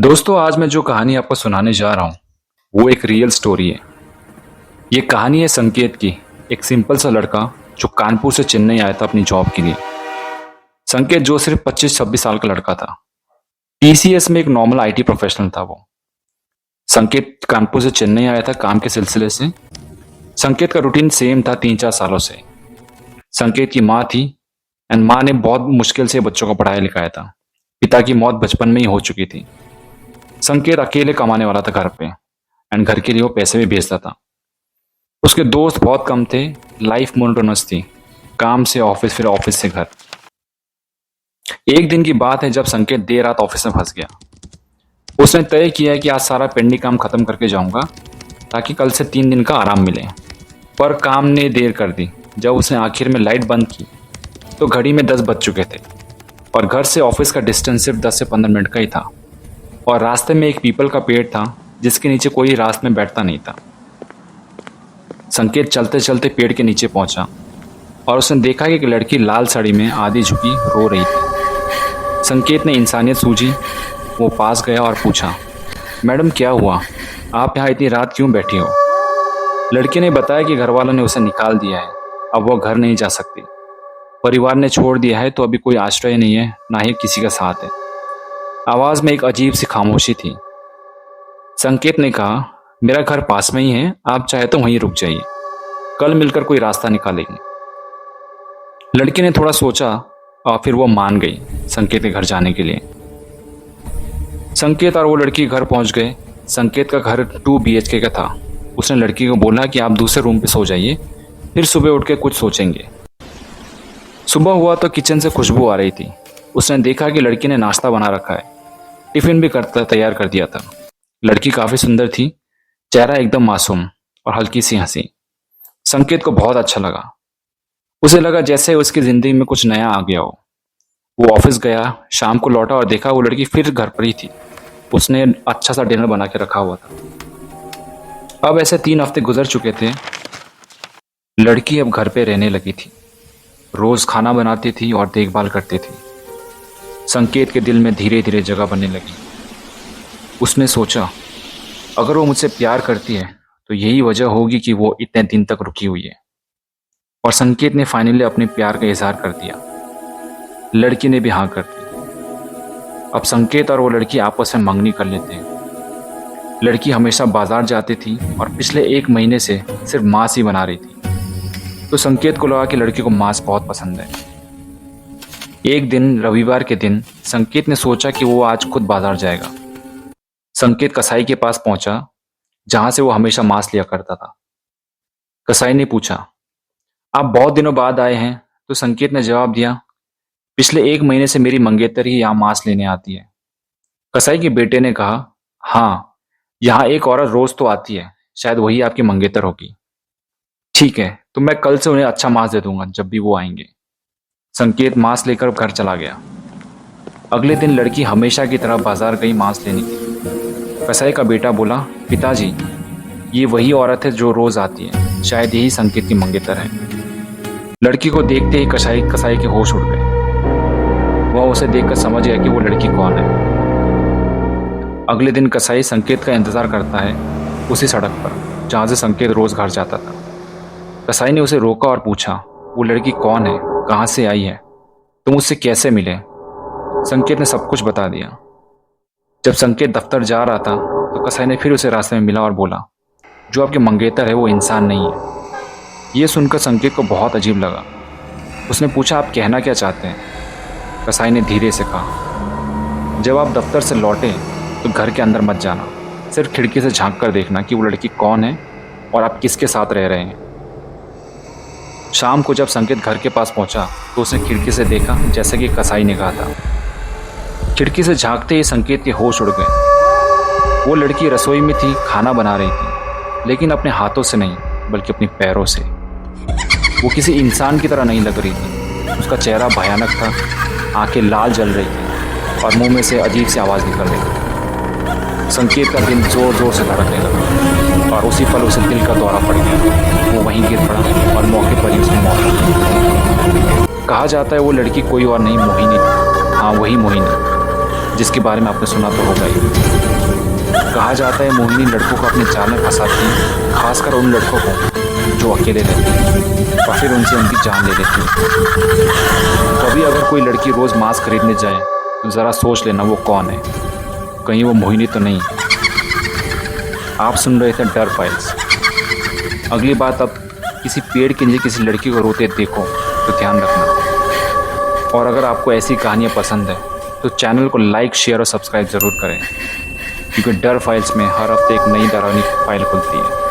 दोस्तों, आज मैं जो कहानी आपको सुनाने जा रहा हूँ वो एक रियल स्टोरी है। ये कहानी है संकेत की, एक सिंपल सा लड़का जो कानपुर से चेन्नई आया था अपनी जॉब के लिए। संकेत जो सिर्फ 25-26 साल का लड़का था, टीसीएस में एक नॉर्मल आईटी प्रोफेशनल था वो। संकेत कानपुर से चेन्नई आया था काम के सिलसिले से। संकेत का रूटीन सेम था 3-4 सालों से। संकेत की माँ थी एंड माँ ने बहुत मुश्किल से बच्चों को पढ़ाया लिखाया था। पिता की मौत बचपन में ही हो चुकी थी। संकेत अकेले कमाने वाला था घर पे एंड घर के लिए वो पैसे भी भेजता था। उसके दोस्त बहुत कम थे, लाइफ मोनोटोनस थी, काम से ऑफिस फिर ऑफिस से घर। एक दिन की बात है जब संकेत देर रात ऑफिस में फंस गया। उसने तय किया कि आज सारा पेंडिंग काम खत्म करके जाऊंगा ताकि कल से 3 दिन का आराम मिले। पर काम ने देर कर दी। जब उसने आखिर में लाइट बंद की तो घड़ी में 10 बज चुके थे और घर से ऑफिस का डिस्टेंस सिर्फ 10 से 15 मिनट का ही था। और रास्ते में एक पीपल का पेड़ था जिसके नीचे कोई रात में बैठता नहीं था। संकेत चलते चलते पेड़ के नीचे पहुंचा और उसने देखा कि एक लड़की लाल साड़ी में आधी झुकी रो रही थी। संकेत ने इंसानियत सूझी, वो पास गया और पूछा, मैडम क्या हुआ, आप यहाँ इतनी रात क्यों बैठी हो? लड़की ने बताया कि घर वालों ने उसे निकाल दिया है, अब वो घर नहीं जा सकती। परिवार ने छोड़ दिया है तो अभी कोई आश्रय नहीं है, ना ही किसी का साथ है। आवाज में एक अजीब सी खामोशी थी। संकेत ने कहा, मेरा घर पास में ही है, आप चाहे तो वहीं रुक जाइए, कल मिलकर कोई रास्ता निकालेंगे। लड़की ने थोड़ा सोचा और फिर वो मान गई संकेत के घर जाने के लिए। संकेत और वो लड़की घर पहुंच गए। संकेत का घर 2 BHK का था। उसने लड़की को बोला कि आप दूसरे रूम पे सो जाइए, फिर सुबह उठ के कुछ सोचेंगे। सुबह हुआ तो किचन से खुशबू आ रही थी। उसने देखा कि लड़की ने नाश्ता बना रखा है, टिफिन भी तैयार कर दिया था। लड़की काफी सुंदर थी, चेहरा एकदम मासूम और हल्की सी हंसी। संकेत को बहुत अच्छा लगा। उसे लगा जैसे उसकी जिंदगी में कुछ नया आ गया हो। वो ऑफिस गया, शाम को लौटा और देखा वो लड़की फिर घर पर ही थी। उसने अच्छा सा डिनर बना के रखा हुआ था। अब ऐसे 3 हफ्ते गुजर चुके थे। लड़की अब घर पे रहने लगी थी, रोज खाना बनाती थी और देखभाल करती थी। संकेत के दिल में धीरे धीरे जगह बनने लगी। उसने सोचा, अगर वो मुझसे प्यार करती है तो यही वजह होगी कि वो इतने दिन तक रुकी हुई है। और संकेत ने फाइनली अपने प्यार का इजहार कर दिया। लड़की ने भी हाँ कर दी। अब संकेत और वो लड़की आपस में मंगनी कर लेते हैं। लड़की हमेशा बाजार जाती थी और पिछले 1 महीने से सिर्फ मांस ही बना रही थी। तो संकेत को लगा कि लड़की को मांस बहुत पसंद है। एक दिन रविवार के दिन संकेत ने सोचा कि वो आज खुद बाजार जाएगा। संकेत कसाई के पास पहुंचा जहां से वो हमेशा मांस लिया करता था। कसाई ने पूछा, आप बहुत दिनों बाद आए हैं? तो संकेत ने जवाब दिया, पिछले 1 महीने से मेरी मंगेतर ही यहाँ मांस लेने आती है। कसाई के बेटे ने कहा, हाँ, यहाँ एक औरत रोज तो आती है, शायद वही आपकी मंगेतर होगी। ठीक है, तो मैं कल से उन्हें अच्छा मांस दे दूंगा जब भी वो आएंगे। संकेत मांस लेकर घर चला गया। अगले दिन लड़की हमेशा की तरह बाजार गई मांस लेने के लिए। कसाई का बेटा बोला, पिताजी, ये वही औरत है जो रोज आती है, शायद यही संकेत की मंगेतर है। लड़की को देखते ही कसाई के होश उड़ गए। वह उसे देखकर समझ गया कि वो लड़की कौन है। अगले दिन कसाई संकेत का इंतजार करता है उसी सड़क पर जहां से संकेत रोज घर जाता था। कसाई ने उसे रोका और पूछा, वो लड़की कौन है, कहाँ से आई है, तुम उससे कैसे मिले? संकेत ने सब कुछ बता दिया। जब संकेत दफ्तर जा रहा था तो कसाई ने फिर उसे रास्ते में मिला और बोला, जो आपके मंगेतर है वो इंसान नहीं है। ये सुनकर संकेत को बहुत अजीब लगा। उसने पूछा, आप कहना क्या चाहते हैं? कसाई ने धीरे से कहा, जब आप दफ्तर से लौटे तो घर के अंदर मत जाना, सिर्फ खिड़की से झांक कर देखना कि वो लड़की कौन है और आप किसके साथ रह रहे हैं। शाम को जब संकेत घर के पास पहुंचा तो उसने खिड़की से देखा जैसे कि कसाई ने कहा था। खिड़की से झांकते ही संकेत के होश उड़ गए। वो लड़की रसोई में थी, खाना बना रही थी, लेकिन अपने हाथों से नहीं बल्कि अपने पैरों से। वो किसी इंसान की तरह नहीं लग रही थी। उसका चेहरा भयानक था, आंखें लाल जल रही थी और मुंह में से अजीब सी आवाज़ निकल रही थी। संकेत का दिल जोर जोर से धड़कने लगा और उसी पल उसे दिल का दौरा पड़ गया। वो वहीं गिर पड़ा और मौके पर ही उसकी मौत हो गई। कहा जाता है वो लड़की कोई और नहीं, मोहिनी थी। हाँ, वही मोहिनी जिसके बारे में आपने सुना तो होगा ही। कहा जाता है मोहिनी लड़कों को अपने जाल में फंसाती है, खासकर उन लड़कों को जो अकेले रहते हैं और फिर उनसे उनकी जान ले लेती है। कभी अगर कोई लड़की रोज़ मांस खरीदने जाए तो ज़रा सोच लेना वो कौन है, कहीं वो मोहिनी तो नहीं। आप सुन रहे थे डर फाइल्स। अगली बात, अब किसी पेड़ के नीचे किसी लड़की को रोते देखो तो ध्यान रखना। और अगर आपको ऐसी कहानियाँ पसंद है तो चैनल को लाइक, शेयर और सब्सक्राइब ज़रूर करें, क्योंकि डर फाइल्स में हर हफ्ते एक नई डरावनी फाइल खुलती है।